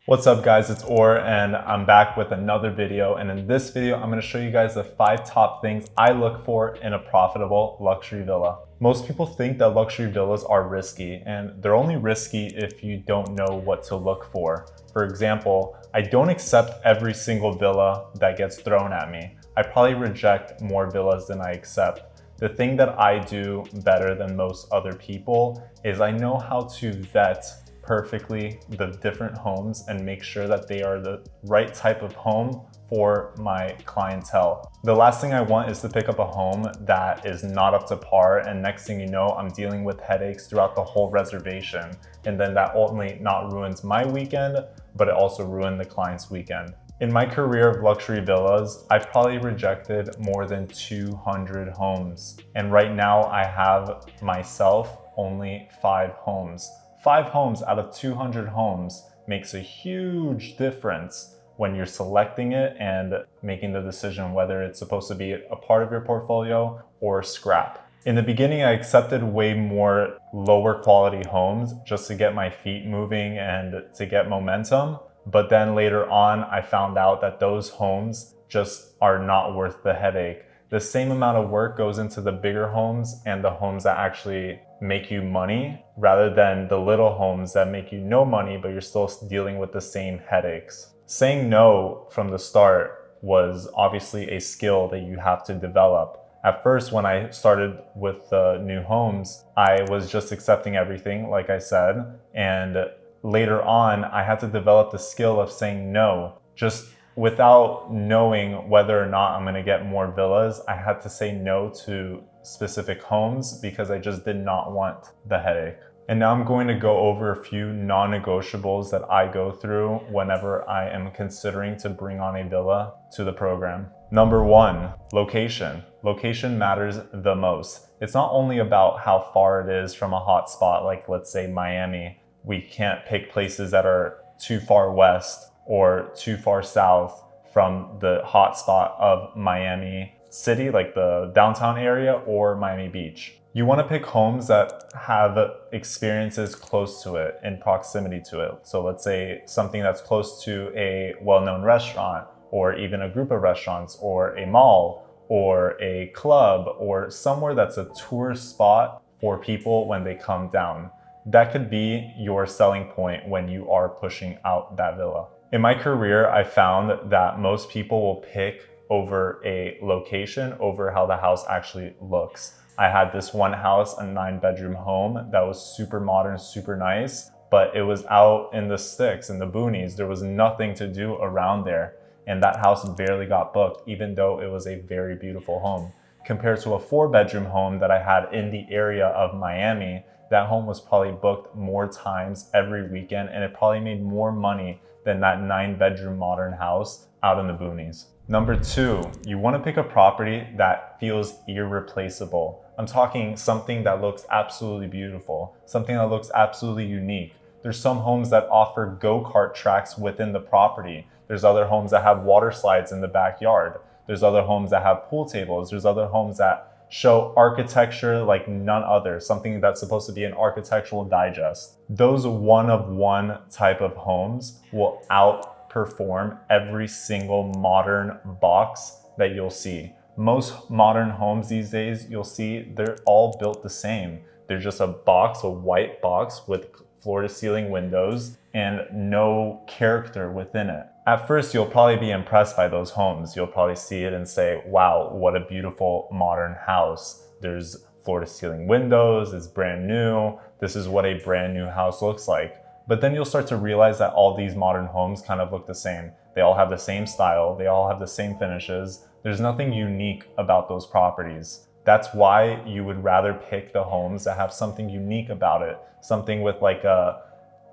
What's up guys, it's Or and I'm back with another video, and in this video I'm going to show you guys the 5 top things I look for in a profitable luxury villa. Most people think that luxury villas are risky, and they're only risky if you don't know what to look for. For example, I don't accept every single villa that gets thrown at me. I probably reject more villas than I accept. The thing that I do better than most other people is I know how to vet perfectly the different homes and make sure that they are the right type of home for my clientele. The last thing I want is to pick up a home that is not up to par, and next thing you know, I'm dealing with headaches throughout the whole reservation. And then that only not ruins my weekend, but it also ruined the client's weekend. In my career of luxury villas, I've probably rejected more than 200 homes. And right now I have myself only 5 homes. 5 homes out of 200 homes makes a huge difference when you're selecting it and making the decision whether it's supposed to be a part of your portfolio or scrap. In the beginning, I accepted way more lower quality homes just to get my feet moving and to get momentum. But then later on, I found out that those homes just are not worth the headache. The same amount of work goes into the bigger homes and the homes that actually make you money rather than the little homes that make you no money, but you're still dealing with the same headaches. Saying no from the start was obviously a skill that you have to develop. At first, when I started with the new homes, I was just accepting everything, like I said. And later on, I had to develop the skill of saying no. Just without knowing whether or not I'm gonna get more villas, I had to say no to specific homes because I just did not want the headache. And now I'm going to go over a few non-negotiables that I go through whenever I am considering to bring on a villa to the program. Number 1, location. Location matters the most. It's not only about how far it is from a hot spot, like let's say Miami. We can't pick places that are too far west or too far south from the hot spot of Miami City, like the downtown area, or Miami Beach. You want to pick homes that have experiences close to it, in proximity to it. So let's say something that's close to a well-known restaurant, or even a group of restaurants, or a mall, or a club, or somewhere that's a tourist spot for people when they come down. That could be your selling point when you are pushing out that villa. In my career, I found that most people will pick over a location over how the house actually looks. I had this one house, a 9-bedroom home that was super modern, super nice, but it was out in the sticks, in the boonies. There was nothing to do around there. And that house barely got booked, even though it was a very beautiful home. Compared to a 4-bedroom home that I had in the area of Miami, that home was probably booked more times every weekend, and it probably made more money than that 9-bedroom modern house out in the boonies. Number 2, you want to pick a property that feels irreplaceable. I'm talking something that looks absolutely beautiful, something that looks absolutely unique. There's some homes that offer go-kart tracks within the property. There's other homes that have water slides in the backyard. There's other homes that have pool tables. There's other homes that show architecture like none other, something that's supposed to be an architectural digest. Those one-of-one type of homes will outperform every single modern box that you'll see. Most modern homes these days, you'll see they're all built the same. They're just a box, a white box with floor-to-ceiling windows and no character within it. At first, you'll probably be impressed by those homes. You'll probably see it and say, wow, what a beautiful modern house. There's floor-to-ceiling windows, it's brand new. This is what a brand new house looks like. But then you'll start to realize that all these modern homes kind of look the same. They all have the same style. They all have the same finishes. There's nothing unique about those properties. That's why you would rather pick the homes that have something unique about it. Something with like a,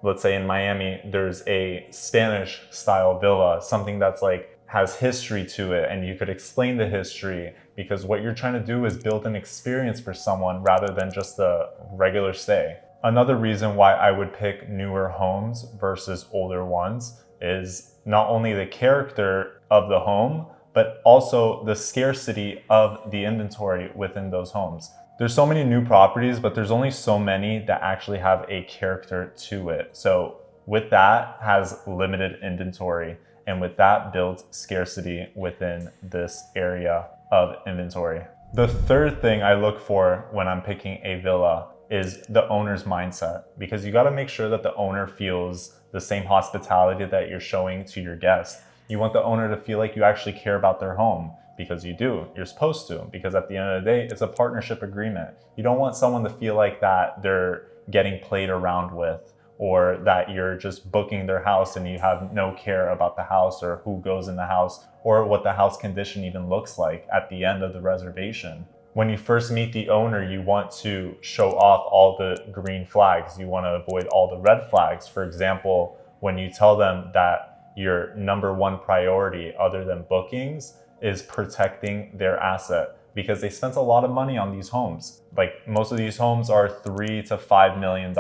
let's say in Miami, there's a Spanish style villa, something that's like has history to it, and you could explain the history, because what you're trying to do is build an experience for someone rather than just a regular stay. Another reason why I would pick newer homes versus older ones is not only the character of the home, but also the scarcity of the inventory within those homes. There's so many new properties, but there's only so many that actually have a character to it. So With that has limited inventory, and with that builds scarcity within this area of inventory. The third thing I look for when I'm picking a villa is the owner's mindset, because you got to make sure that the owner feels the same hospitality that you're showing to your guests. You want the owner to feel like you actually care about their home, because you do. You're supposed to, because at the end of the day, it's a partnership agreement. You don't want someone to feel like that they're getting played around with, or that you're just booking their house and you have no care about the house or who goes in the house or what the house condition even looks like at the end of the reservation. When you first meet the owner, you want to show off all the green flags. You want to avoid all the red flags. For example, when you tell them that your number one priority other than bookings is protecting their asset, because they spent a lot of money on these homes. Like, most of these homes are $3 to $5 million.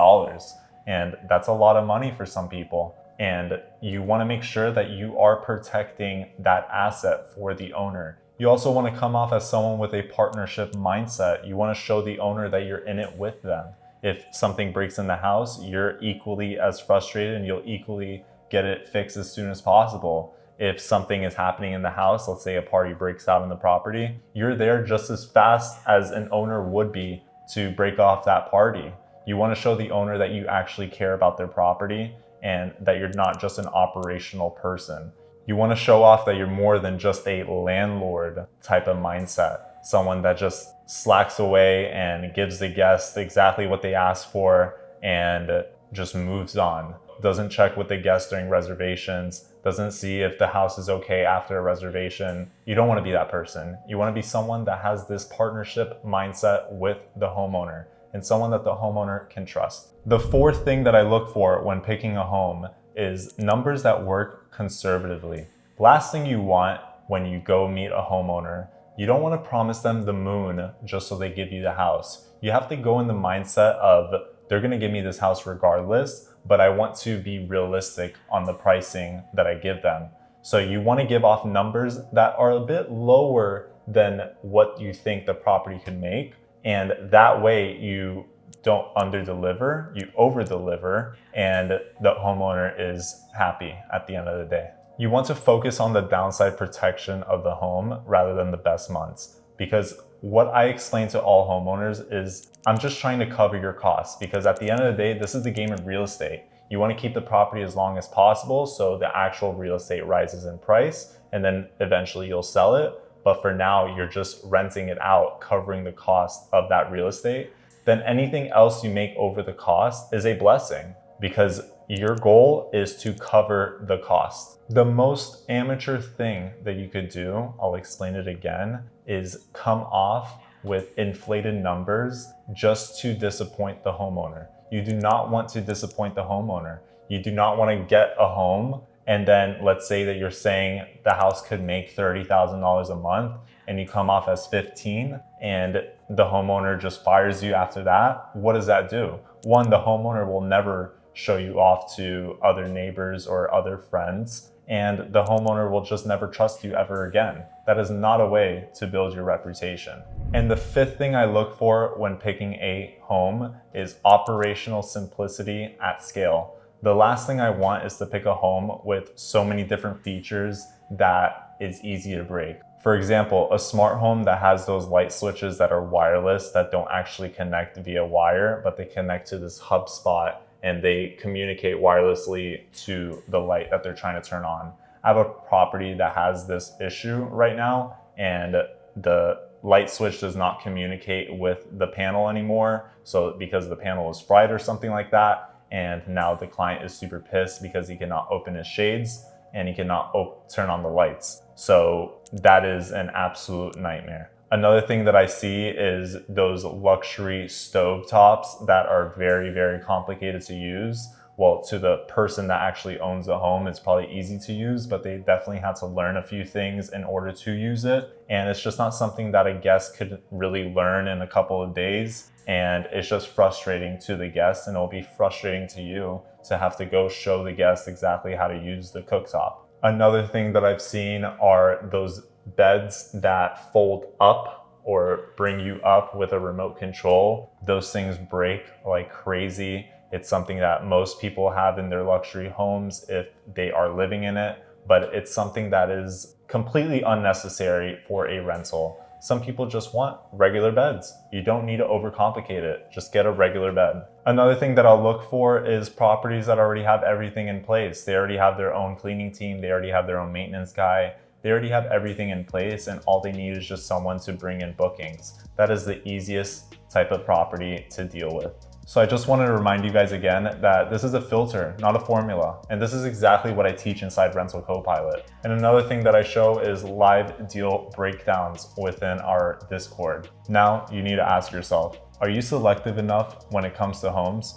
And that's a lot of money for some people. And you want to make sure that you are protecting that asset for the owner. You also want to come off as someone with a partnership mindset. You want to show the owner that you're in it with them. If something breaks in the house, you're equally as frustrated and you'll equally get it fixed as soon as possible. If something is happening in the house, let's say a party breaks out on the property, you're there just as fast as an owner would be to break off that party. You want to show the owner that you actually care about their property and that you're not just an operational person. You want to show off that you're more than just a landlord type of mindset, someone that just slacks away and gives the guests exactly what they ask for and just moves on. Doesn't check with the guests during reservations, doesn't see if the house is okay after a reservation. You don't want to be that person. You want to be someone that has this partnership mindset with the homeowner, and someone that the homeowner can trust. The fourth thing that I look for when picking a home is numbers that work conservatively. Last thing you want when you go meet a homeowner, you don't want to promise them the moon just so they give you the house. You have to go in the mindset of, they're going to give me this house regardless, but I want to be realistic on the pricing that I give them. So you want to give off numbers that are a bit lower than what you think the property could make. And that way you don't under-deliver, you over-deliver, and the homeowner is happy at the end of the day. You want to focus on the downside protection of the home rather than the best months, because what I explain to all homeowners is, I'm just trying to cover your costs, because at the end of the day, this is the game of real estate. You want to keep the property as long as possible so the actual real estate rises in price, and then eventually you'll sell it. But for now, you're just renting it out, covering the cost of that real estate. Then anything else you make over the cost is a blessing, because your goal is to cover the cost. The most amateur thing that you could do, I'll explain it again, is come off with inflated numbers just to disappoint the homeowner. You do not want to disappoint the homeowner. You do not want to get a home and then let's say that you're saying the house could make $30,000 a month and you come off as 15 and the homeowner just fires you after that. What does that do? One, the homeowner will never show you off to other neighbors or other friends, and the homeowner will just never trust you ever again. That is not a way to build your reputation. And the fifth thing I look for when picking a home is operational simplicity at scale. The last thing I want is to pick a home with so many different features that is easy to break. For example, a smart home that has those light switches that are wireless, that don't actually connect via wire, but they connect to this hub spot and they communicate wirelessly to the light that they're trying to turn on. I have a property that has this issue right now, and the light switch does not communicate with the panel anymore. So because the panel is fried or something like that, and now the client is super pissed because he cannot open his shades and he cannot turn on the lights. So that is an absolute nightmare. Another thing that I see is those luxury stove tops that are very, very complicated to use. Well, to the person that actually owns the home, it's probably easy to use, but they definitely had to learn a few things in order to use it. And it's just not something that a guest could really learn in a couple of days. And it's just frustrating to the guest, and it'll be frustrating to you to have to go show the guest exactly how to use the cooktop. Another thing that I've seen are those beds that fold up or bring you up with a remote control. Those things break like crazy. It's something that most people have in their luxury homes if they are living in it, but it's something that is completely unnecessary for a rental. Some people just want regular beds. You don't need to overcomplicate it. Just get a regular bed. Another thing that I'll look for is properties that already have everything in place. They already have their own cleaning team. They already have their own maintenance guy. They already have everything in place, and all they need is just someone to bring in bookings. That is the easiest type of property to deal with. So I just wanted to remind you guys again that this is a filter, not a formula. And this is exactly what I teach inside Rental Copilot. And another thing that I show is live deal breakdowns within our Discord. Now you need to ask yourself, are you selective enough when it comes to homes?